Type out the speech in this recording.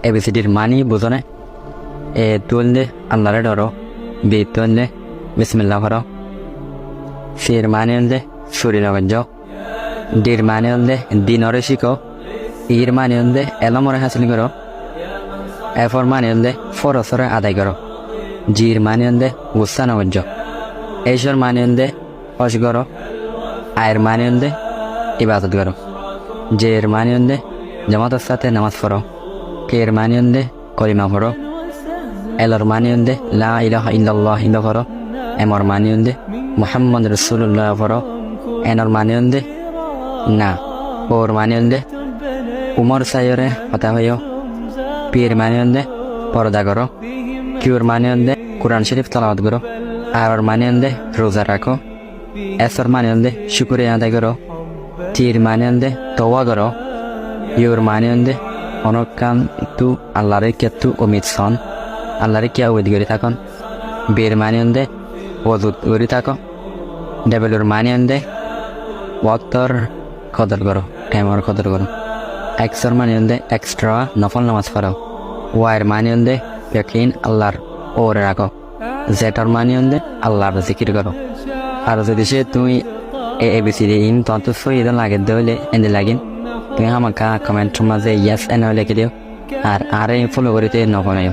এবিসিডির মানি বুঝনে এ তুললে আল্লাহরে ডরো, বি তুললে বিসমিল্লাহ করো, সির মানে হলে সুরি নগঞ্জ, ডির মানে হলে দিনরে শিখো, ইর মানে হলে এলমরে হাসিল করো, এফর মানে হলে ফরসরে আদায় করো, জির মানে হলে গুসা নগঞ্জ, এইসর মানে হলে হস করো, আয়ের মানে হলে ইবাদত করো, জের মানে হলে জামাতের সাথে নামাজ পড়ো, কের মানে হলে কলিমা পড়ো, এলর মানে হলে লা ইলাহা ইল্লাল্লাহ ইল্লাহ পড়ো, এমর মানে হলে মুহাম্মদ রাসূলুল্লাহ পড়ো, এনর মানে হলে না, ওর মানে হলে উমর সাইরে কথা হইও, পির মানে হলে পর্দা করো, কিউর মানে হলে কোরআন শরীফ তেলাওয়াত করো, আর মানে হলে রোজা রাখো, এসর মানে হলে শুকরিয়া আদায় করো, টির মানে হলে তওবা করো, ইউর মানে হলে অনকান তু আল্লাহরে কেতু অমিত সন, আল্লাহরে কিয়া উদ করে থাকুন, বের মানে হলে ওজুত করে থাকো, ডেভেলর মানে হলে ওয়াক্তর কদর করো, টাইমর কদর করো, এক্সর মানে হলে এক্সট্রা নফল নামাজ পড়ো, ওয়াইয়ের মানে হলে ইয়াকিন আল্লাহর ওরে রাখো, জেটার মানে হলে আল্লাহর জিকির করো। আর যদি সে তুমি এবিসিডি ইন তত সইদ লাগে দইলে এনে লাগিন তুমি আমাকে কমেন্টের মাঝে ইয়েস এনে লিখে দিও আর আরে ফলো করিতে নকনাইও।